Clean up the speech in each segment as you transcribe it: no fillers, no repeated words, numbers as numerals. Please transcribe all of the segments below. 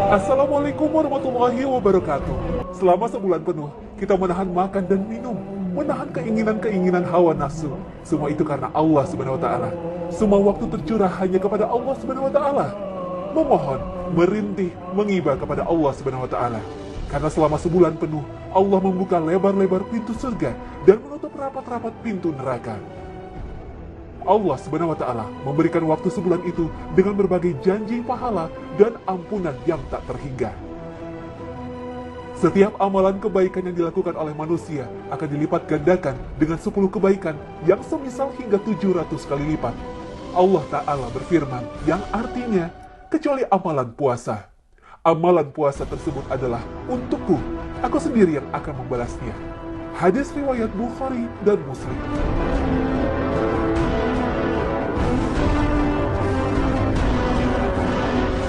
Assalamualaikum warahmatullahi wabarakatuh. Selama sebulan penuh, kita menahan makan dan minum, menahan keinginan-keinginan hawa nafsu. Semua itu karena Allah Subhanahu wa Ta'ala. Semua waktu tercurah hanya kepada Allah Subhanahu wa Ta'ala. Memohon, merintih, mengibah kepada Allah Subhanahu wa Ta'ala. Karena selama sebulan penuh, Allah membuka lebar-lebar pintu surga dan menutup rapat-rapat pintu neraka. Allah Subhanahu wa Ta'ala memberikan waktu sebulan itu dengan berbagai janji pahala dan ampunan yang tak terhingga. Setiap amalan kebaikan yang dilakukan oleh manusia akan dilipat gandakan dengan 10 kebaikan yang semisal hingga 700 kali lipat. Allah Ta'ala berfirman yang artinya, kecuali amalan puasa. Amalan puasa tersebut adalah untukku, aku sendiri yang akan membalasnya. Hadis riwayat Bukhari dan Muslim.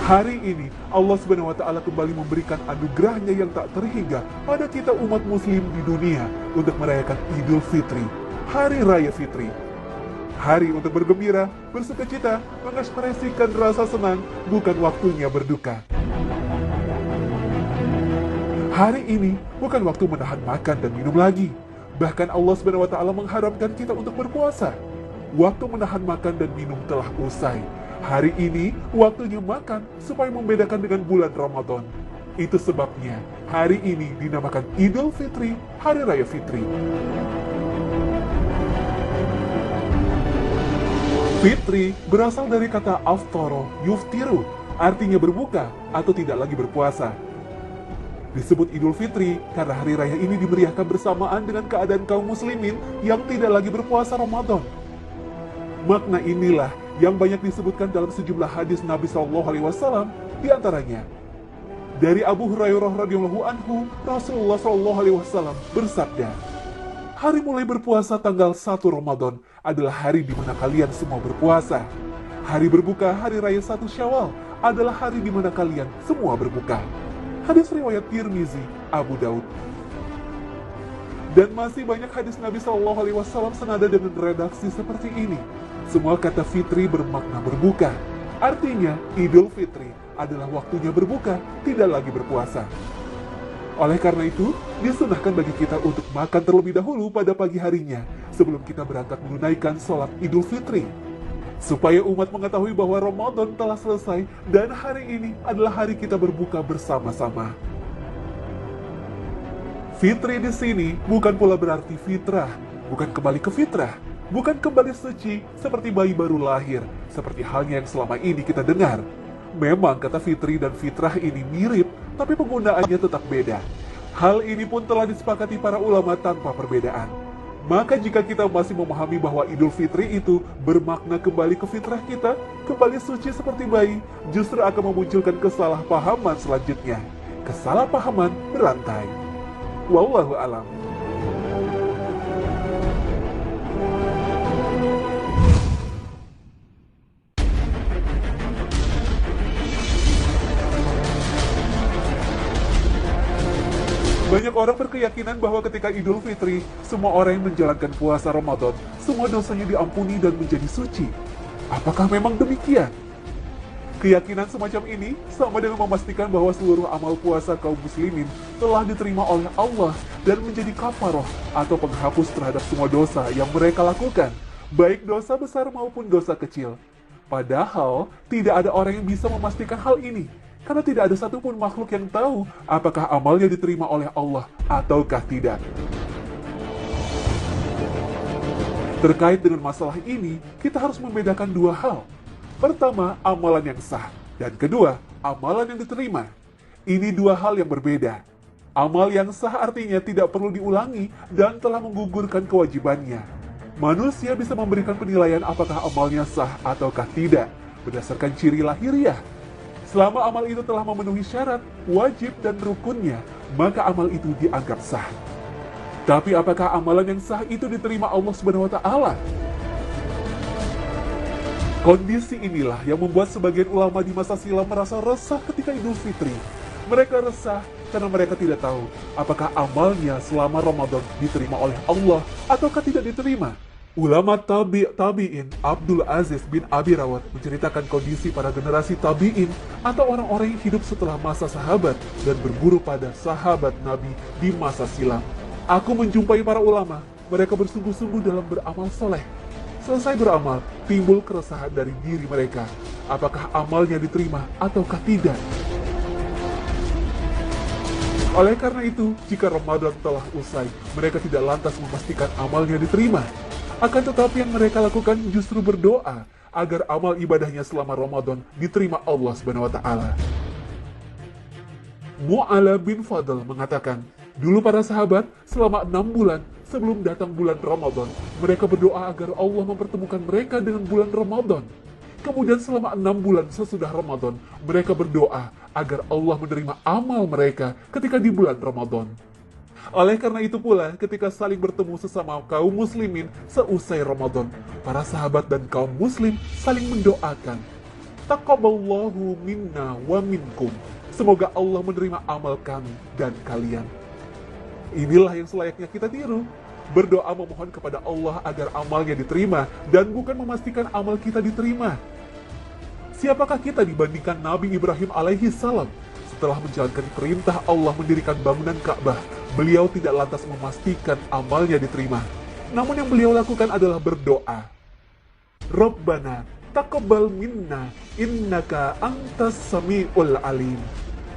Hari ini Allah Subhanahu wa Ta'ala kembali memberikan anugerahnya yang tak terhingga pada kita umat muslim di dunia untuk merayakan Idul Fitri, Hari Raya Fitri. Hari untuk bergembira, bersukacita, mengekspresikan rasa senang, bukan waktunya berduka. Hari ini bukan waktu menahan makan dan minum lagi. Bahkan Allah Subhanahu wa Ta'ala mengharapkan kita untuk berpuasa. Waktu menahan makan dan minum telah usai. Hari ini waktunya makan supaya membedakan dengan bulan Ramadan. Itu sebabnya hari ini dinamakan Idul Fitri, Hari Raya Fitri. Fitri berasal dari kata aftara yuftiru, artinya berbuka atau tidak lagi berpuasa. Disebut Idul Fitri karena hari raya ini dimeriahkan bersamaan dengan keadaan kaum muslimin yang tidak lagi berpuasa Ramadan. Makna inilah yang banyak disebutkan dalam sejumlah hadis Nabi SAW, di antaranya dari Abu Hurairah radhiyallahu anhu, Rasulullah SAW bersabda, hari mulai berpuasa tanggal 1 Ramadan adalah hari di mana kalian semua berpuasa. Hari berbuka hari raya 1 Syawal adalah hari di mana kalian semua berbuka. Hadis riwayat Tirmizi, Abu Daud. Dan masih banyak hadis Nabi SAW senada dengan redaksi seperti ini. Semua kata fitri bermakna berbuka. Artinya, Idul Fitri adalah waktunya berbuka, tidak lagi berpuasa. Oleh karena itu, disunahkan bagi kita untuk makan terlebih dahulu pada pagi harinya sebelum kita berangkat menunaikan sholat Idul Fitri. Supaya umat mengetahui bahwa Ramadan telah selesai dan hari ini adalah hari kita berbuka bersama-sama. Fitri di sini bukan pula berarti fitrah, bukan kembali ke fitrah. Bukan kembali suci seperti bayi baru lahir, seperti halnya yang selama ini kita dengar. Memang kata fitri dan fitrah ini mirip, tapi penggunaannya tetap beda. Hal ini pun telah disepakati para ulama tanpa perbedaan. Maka jika kita masih memahami bahwa Idul Fitri itu bermakna kembali ke fitrah kita, kembali suci seperti bayi, justru akan memunculkan kesalahpahaman selanjutnya. Kesalahpahaman berantai. Wallahu a'lam. Banyak orang berkeyakinan bahwa ketika Idul Fitri, semua orang yang menjalankan puasa Ramadan, semua dosanya diampuni dan menjadi suci. Apakah memang demikian? Keyakinan semacam ini sama dengan memastikan bahwa seluruh amal puasa kaum muslimin telah diterima oleh Allah dan menjadi kafaroh atau penghapus terhadap semua dosa yang mereka lakukan, baik dosa besar maupun dosa kecil. Padahal, tidak ada orang yang bisa memastikan hal ini. Karena tidak ada satupun makhluk yang tahu apakah amalnya diterima oleh Allah ataukah tidak. Terkait dengan masalah ini, kita harus membedakan dua hal. Pertama, amalan yang sah. Dan kedua, amalan yang diterima. Ini dua hal yang berbeda. Amal yang sah artinya tidak perlu diulangi dan telah menggugurkan kewajibannya. Manusia bisa memberikan penilaian apakah amalnya sah ataukah tidak berdasarkan ciri lahiriah. Selama amal itu telah memenuhi syarat, wajib, dan rukunnya, maka amal itu dianggap sah. Tapi apakah amalan yang sah itu diterima Allah Subhanahu wa Ta'ala? Kondisi inilah yang membuat sebagian ulama di masa silam merasa resah ketika Idul Fitri. Mereka resah karena mereka tidak tahu apakah amalnya selama Ramadan diterima oleh Allah ataukah tidak diterima. Ulama tabi'in Abdul Aziz bin Abi Rawat menceritakan kondisi para generasi tabi'in atau orang-orang yang hidup setelah masa sahabat dan berguru pada sahabat Nabi di masa silam. Aku menjumpai para ulama, mereka bersungguh-sungguh dalam beramal soleh. Selesai beramal, timbul keresahan dari diri mereka. Apakah amalnya diterima ataukah tidak? Oleh karena itu, jika Ramadan telah usai, mereka tidak lantas memastikan amalnya diterima. Akan tetapi yang mereka lakukan justru berdoa agar amal ibadahnya selama Ramadan diterima Allah SWT. Mu'ala bin Fadl mengatakan, dulu para sahabat selama 6 bulan sebelum datang bulan Ramadan, mereka berdoa agar Allah mempertemukan mereka dengan bulan Ramadan. Kemudian selama 6 bulan sesudah Ramadan, mereka berdoa agar Allah menerima amal mereka ketika di bulan Ramadan. Oleh karena itu pula, ketika saling bertemu sesama kaum muslimin seusai Ramadan, para sahabat dan kaum muslim saling mendoakan, Taqabbalallahu minna wa minkum. Semoga Allah menerima amal kami dan kalian. Inilah yang selayaknya kita tiru. Berdoa memohon kepada Allah agar amalnya diterima dan bukan memastikan amal kita diterima. Siapakah kita dibandingkan Nabi Ibrahim alaihi salam? Setelah menjalankan perintah Allah mendirikan bangunan Ka'bah, beliau tidak lantas memastikan amalnya diterima. Namun yang beliau lakukan adalah berdoa. Rabbana taqabbal minna innaka antas sami'ul alim.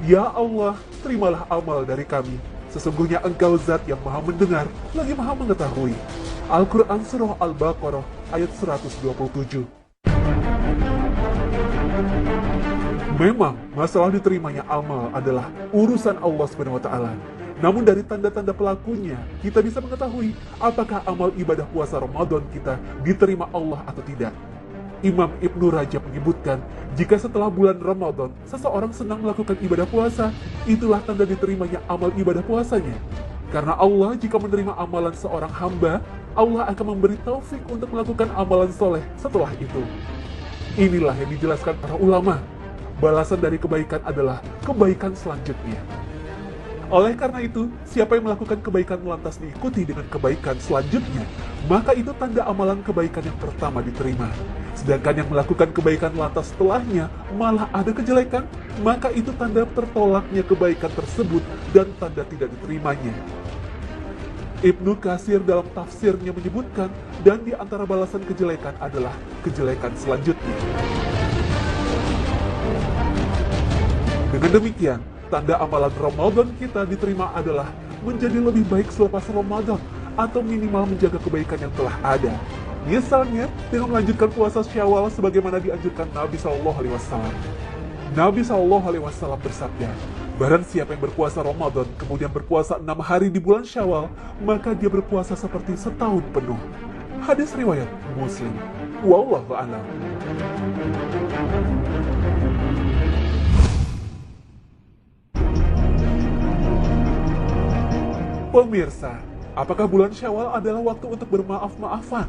Ya Allah, terimalah amal dari kami. Sesungguhnya Engkau zat yang maha mendengar, lagi maha mengetahui. Al-Quran Surah Al-Baqarah ayat 127. Memang, masalah diterimanya amal adalah urusan Allah SWT. Namun dari tanda-tanda pelakunya, kita bisa mengetahui apakah amal ibadah puasa Ramadan kita diterima Allah atau tidak. Imam Ibnu Rajab menyebutkan, jika setelah bulan Ramadan, seseorang senang melakukan ibadah puasa, itulah tanda diterimanya amal ibadah puasanya. Karena Allah jika menerima amalan seorang hamba, Allah akan memberi taufik untuk melakukan amalan soleh setelah itu. Inilah yang dijelaskan para ulama. Balasan dari kebaikan adalah kebaikan selanjutnya. Oleh karena itu, siapa yang melakukan kebaikan lantas diikuti dengan kebaikan selanjutnya, maka itu tanda amalan kebaikan yang pertama diterima. Sedangkan yang melakukan kebaikan lantas setelahnya malah ada kejelekan, maka itu tanda tertolaknya kebaikan tersebut dan tanda tidak diterimanya. Ibnu Katsir dalam tafsirnya menyebutkan, dan di antara balasan kejelekan adalah kejelekan selanjutnya. Dengan demikian, tanda amalan Ramadan kita diterima adalah menjadi lebih baik selepas Ramadan atau minimal menjaga kebaikan yang telah ada. Misalnya, dengan melanjutkan puasa Syawal sebagaimana dianjurkan Nabi SAW. Nabi SAW bersabda, barang siapa yang berpuasa Ramadan kemudian berpuasa 6 hari di bulan Syawal, maka dia berpuasa seperti setahun penuh. Hadis riwayat Muslim. Wallahu a'lam. Pemirsa, apakah bulan Syawal adalah waktu untuk bermaaf-maafan?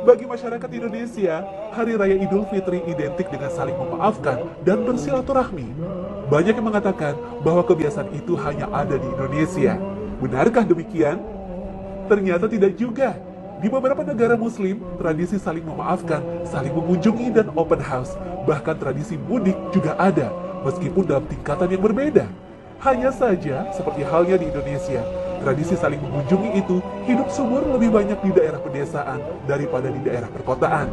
Bagi masyarakat Indonesia, Hari Raya Idul Fitri identik dengan saling memaafkan dan bersilaturahmi. Banyak yang mengatakan bahwa kebiasaan itu hanya ada di Indonesia. Benarkah demikian? Ternyata tidak juga. Di beberapa negara Muslim, tradisi saling memaafkan, saling mengunjungi dan open house, bahkan tradisi mudik juga ada, meskipun dalam tingkatan yang berbeda. Hanya saja, seperti halnya di Indonesia, tradisi saling mengunjungi itu hidup subur lebih banyak di daerah pedesaan daripada di daerah perkotaan.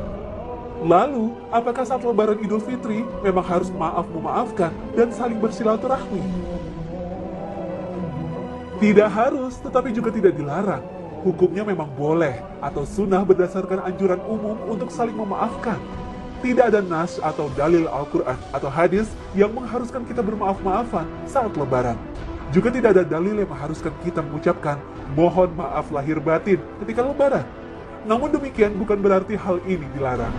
Lalu, apakah saat Lebaran Idul Fitri memang harus maaf-memaafkan dan saling bersilaturahmi? Tidak harus, tetapi juga tidak dilarang. Hukumnya memang boleh atau sunnah berdasarkan anjuran umum untuk saling memaafkan. Tidak ada nas atau dalil Al-Quran atau hadis yang mengharuskan kita bermaaf-maafan saat Lebaran. Juga tidak ada dalil yang mengharuskan kita mengucapkan mohon maaf lahir batin ketika Lebaran. Namun demikian bukan berarti hal ini dilarang.